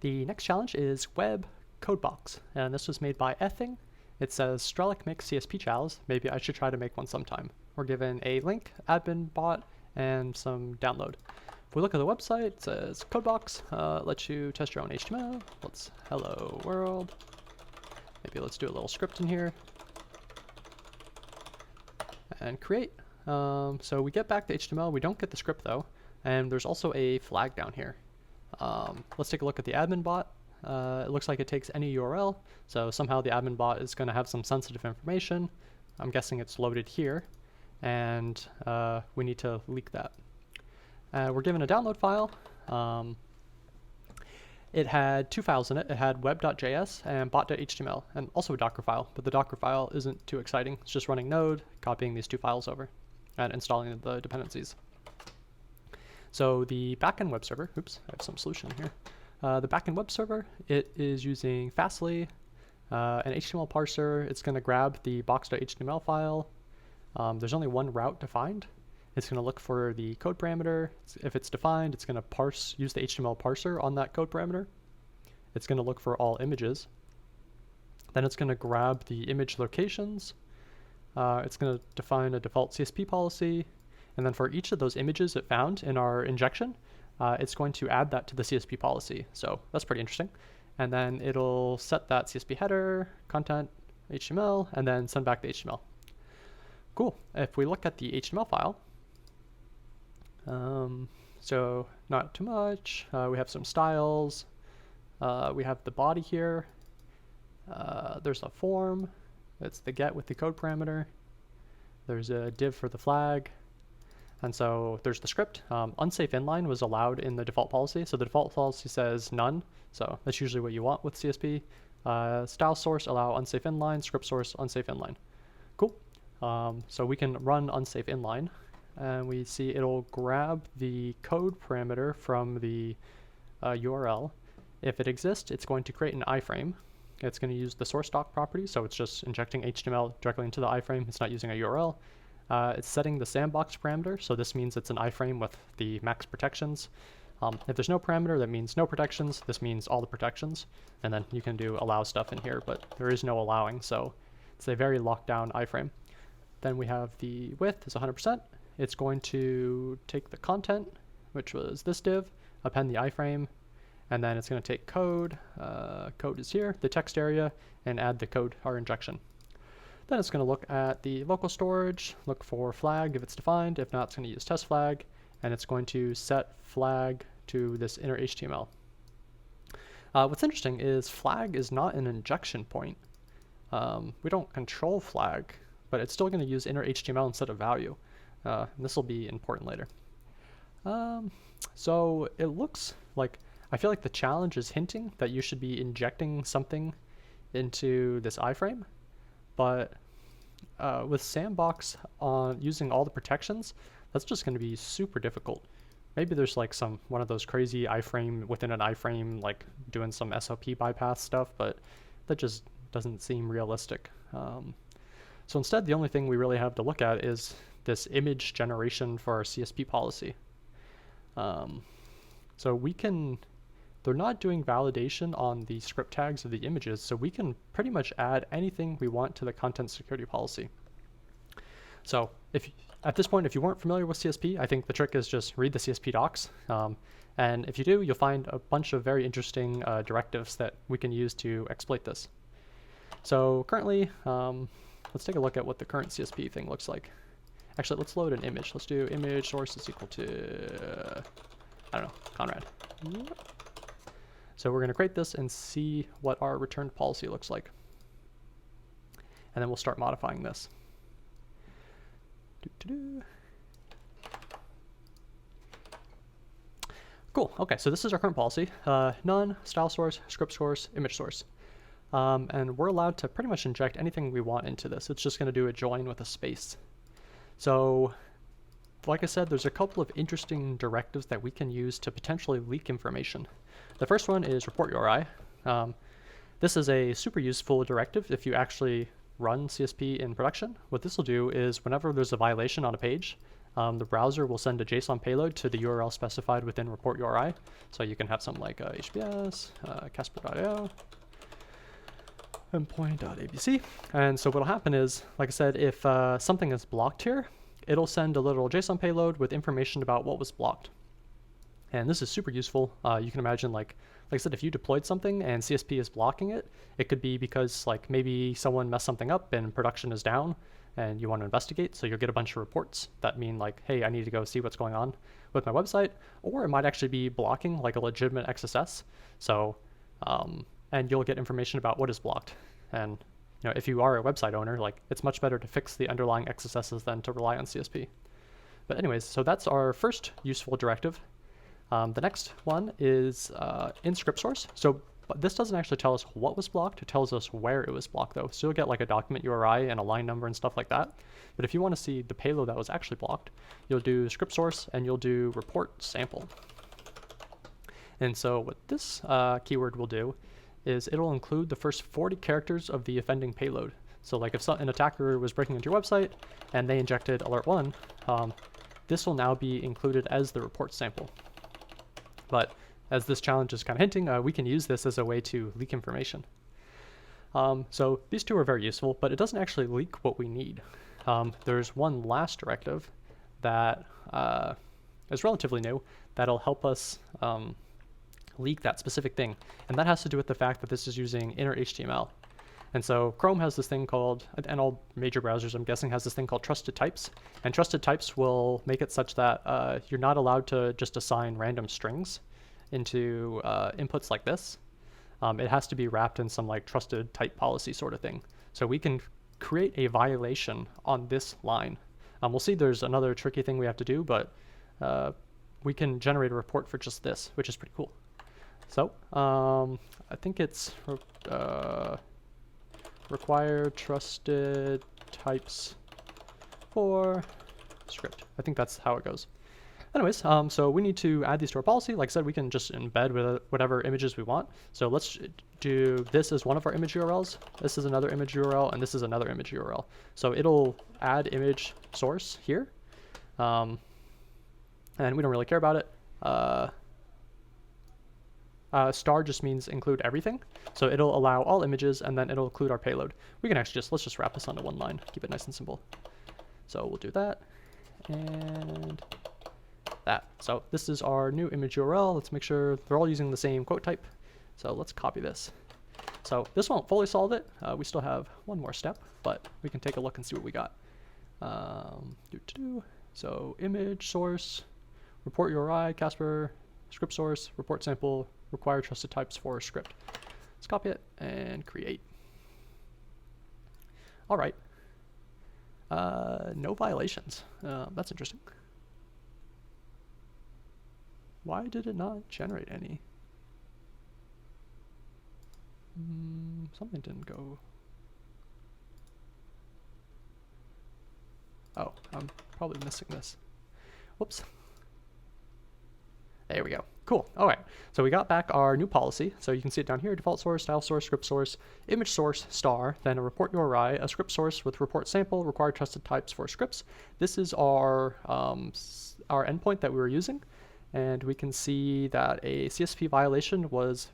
The next challenge is web codebox, and this was made by Ething. It says Strelic makes CSP chals. Maybe I should try to make one sometime. We're given a link, admin bot, and some download. If we look at the website, it says codebox, lets you test your own HTML. Let's hello world. Maybe let's do a little script in here. And create. So we get back the HTML, we don't get the script though, and there's also a flag down here. Let's take a look at the admin bot. It looks like it takes any URL, so somehow the admin bot is going to have some sensitive information. I'm guessing it's loaded here, and we need to leak that. We're given a download file. It had two files in it. It had web.js and bot.html, and also a Docker file, but the Docker file isn't too exciting. It's just running node, copying these two files over, and installing the dependencies. So the backend web server, oops, I have some solution here. The backend web server, it is using Fastly, an HTML parser. It's going to grab the box.html file. There's only one route defined. It's going to look for the code parameter. If it's defined, it's going to use the HTML parser on that code parameter. It's going to look for all images. Then it's going to grab the image locations. It's going to define a default CSP policy. And then for each of those images it found in our injection, it's going to add that to the CSP policy. So that's pretty interesting. And then it'll set that CSP header, content, HTML, and then send back the HTML. Cool. If we look at the HTML file, so not too much. We have some styles. We have the body here. There's a form. It's the get with the code parameter. There's a div for the flag. And so there's the script. Unsafe inline was allowed in the default policy. So the default policy says none. So that's usually what you want with CSP. Style source, allow unsafe inline. Script source, unsafe inline. Cool. So we can run unsafe inline. And we see it'll grab the code parameter from the URL. If it exists, it's going to create an iframe. It's going to use the source doc property. So it's just injecting HTML directly into the iframe. It's not using a URL. It's setting the sandbox parameter, so this means it's an iframe with the max protections. If there's no parameter, that means no protections. This means all the protections, and then you can do allow stuff in here, but there is no allowing, so it's a very locked down iframe. Then we have the width is 100%. It's going to take the content, which was this div, append the iframe, and then it's going to take code. Code is here, the text area, and add the code, our injection. Then it's going to look at the local storage, look for flag if it's defined. If not, it's going to use test flag, and it's going to set flag to this inner HTML. What's interesting is flag is not an injection point. We don't control flag, but it's still going to use inner HTML instead of value. And this will be important later. So it looks like, I feel like the challenge is hinting that you should be injecting something into this iframe. But with sandbox on using all the protections, that's just going to be super difficult. Maybe there's like one of those crazy iframe within an iframe, like doing some SOP bypass stuff, but that just doesn't seem realistic. So instead, the only thing we really have to look at is this image generation for our CSP policy. So we can. They're not doing validation on the script tags of the images, so we can pretty much add anything we want to the content security policy. So at this point, if you weren't familiar with CSP, I think the trick is just read the CSP docs. And if you do, you'll find a bunch of very interesting directives that we can use to exploit this. So currently, let's take a look at what the current CSP thing looks like. Actually, let's load an image. Let's do image source is equal to, I don't know, Conrad. So we're going to create this and see what our returned policy looks like. And then we'll start modifying this. Cool. Okay, so this is our current policy. None, style source, script source, image source. And we're allowed to pretty much inject anything we want into this. It's just going to do a join with a space. So like I said, there's a couple of interesting directives that we can use to potentially leak information. The first one is Report-URI. This is a super useful directive if you actually run CSP in production. What this will do is whenever there's a violation on a page, the browser will send a JSON payload to the URL specified within Report-URI. So you can have something like HBS, Casper.io, endpoint.abc. And so what'll happen is, like I said, if something is blocked here, it'll send a little JSON payload with information about what was blocked. And this is super useful. You can imagine, like I said, if you deployed something and CSP is blocking it, it could be because like maybe someone messed something up and production is down and you want to investigate. So you'll get a bunch of reports that mean like, hey, I need to go see what's going on with my website. Or it might actually be blocking like a legitimate XSS. So, and you'll get information about what is blocked. And if you are a website owner, like it's much better to fix the underlying XSSs than to rely on CSP. But anyways, so that's our first useful directive. The next one is in script source. So this doesn't actually tell us what was blocked. It tells us where it was blocked though. So you'll get like a document URI and a line number and stuff like that. But if you want to see the payload that was actually blocked, you'll do script source and you'll do report sample. And so what this keyword will do is it'll include the first 40 characters of the offending payload. So like if an attacker was breaking into your website and they injected alert 1, this will now be included as the report sample. But as this challenge is kind of hinting, we can use this as a way to leak information. So these two are very useful, but it doesn't actually leak what we need. There's one last directive that is relatively new that'll help us leak that specific thing. And that has to do with the fact that this is using inner HTML. And so Chrome has this thing called, and all major browsers I'm guessing has this thing called trusted types. And trusted types will make it such that you're not allowed to just assign random strings into inputs like this. It has to be wrapped in some like trusted type policy sort of thing. So we can create a violation on this line. We'll see there's another tricky thing we have to do, but we can generate a report for just this, which is pretty cool. So I think it's require trusted types for script. I think that's how it goes. Anyways, so we need to add these to our policy. Like I said, we can just embed with whatever images we want. So let's do this as one of our image URLs. This is another image URL, and this is another image URL. So it'll add image source here. And we don't really care about it. Star just means include everything. So it'll allow all images, and then it'll include our payload. We can actually let's just wrap this onto one line. Keep it nice and simple. So we'll do that. And that. So this is our new image URL. Let's make sure they're all using the same quote type. So let's copy this. So this won't fully solve it. We still have one more step, but we can take a look and see what we got. So image source, Report-URI, Casper, script source, report sample, require trusted types for script. Let's copy it and create. All right. No violations. That's interesting. Why did it not generate any? Something didn't go. Oh, I'm probably missing this. Whoops. There we go. Cool. All right. So we got back our new policy. So you can see it down here: default source, style source, script source, image source, star, then a Report-URI, a script source with report sample, required trusted types for scripts. This is our endpoint that we were using, and we can see that a CSP violation was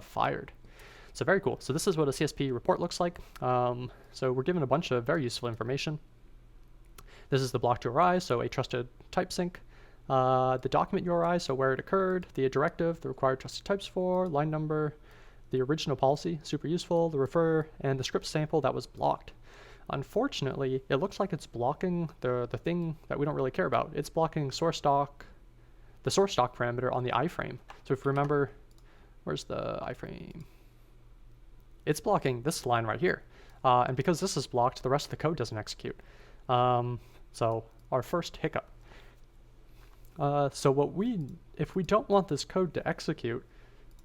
fired. So very cool. So this is what a CSP report looks like. So we're given a bunch of very useful information. This is the blocked URI, so a trusted type sync. The document URI, so where it occurred, the directive, the required trusted types for, line number, the original policy, super useful, the refer, and the script sample that was blocked. Unfortunately, it looks like it's blocking the thing that we don't really care about. It's blocking the source doc parameter on the iframe. So if you remember, where's the iframe? It's blocking this line right here. And because this is blocked, the rest of the code doesn't execute. So our first hiccup. So if we don't want this code to execute,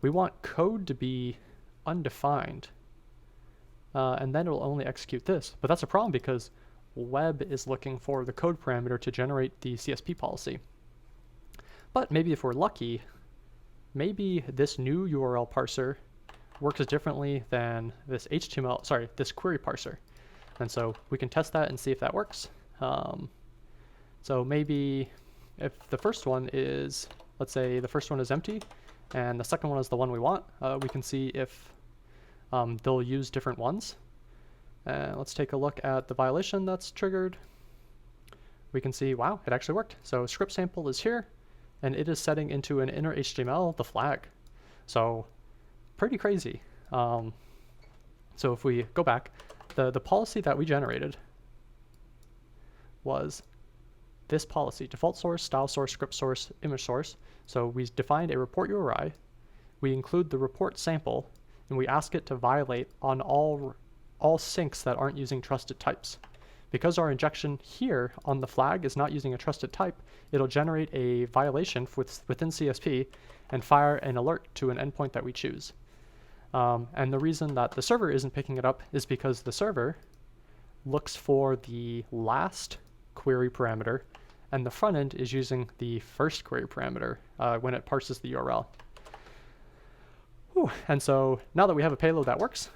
we want code to be undefined, and then it'll only execute this. But that's a problem because web is looking for the code parameter to generate the CSP policy. But maybe if we're lucky, maybe this new URL parser works differently than this this query parser. And so we can test that and see if that works. So maybe if the first one is, let's say the first one is empty and the second one is the one we want, we can see if they'll use different ones. Let's take a look at the violation that's triggered. We can see, wow, it actually worked. So script sample is here, and it is setting into an inner HTML the flag. So pretty crazy. So if we go back, the policy that we generated was this policy: default source, style source, script source, image source. So we defined a report-URI, we include the report sample, and we ask it to violate on all syncs that aren't using trusted types. Because our injection here on the flag is not using a trusted type, it'll generate a violation within CSP and fire an alert to an endpoint that we choose. And the reason that the server isn't picking it up is because the server looks for the last query parameter, and the front end is using the first query parameter when it parses the URL. Whew. And so now that we have a payload that works,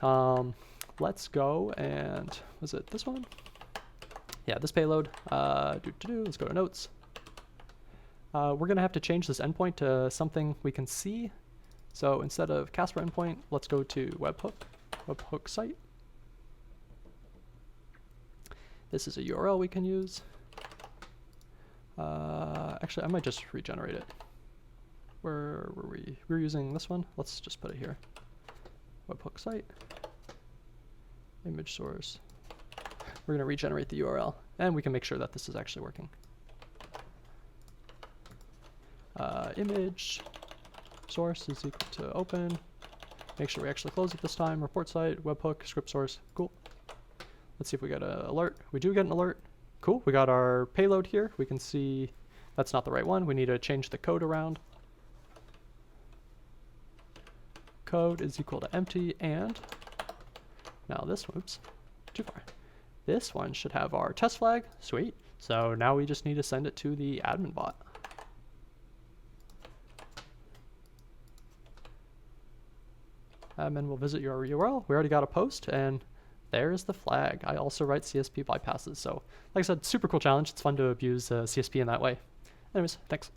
let's go and, was it this one? Yeah, this payload. Let's go to notes. We're going to have to change this endpoint to something we can see. So instead of Casper endpoint, let's go to webhook site. This is a URL we can use. Actually, I might just regenerate it. Where were we? We were using this one. Let's just put it here. Webhook site. Image source. We're going to regenerate the URL, and we can make sure that this is actually working. Image source is equal to open. Make sure we actually close it this time. Report site, webhook, script source. Cool. Let's see if we get an alert. We do get an alert. Cool. We got our payload here. We can see that's not the right one. We need to change the code around. Code is equal to empty, and now this, whoops, too far. This one should have our test flag. Sweet. So now we just need to send it to the admin bot. Admin will visit your URL. We already got a post, and there's the flag. I also write CSP bypasses. So like I said, super cool challenge. It's fun to abuse CSP in that way. Anyways, thanks.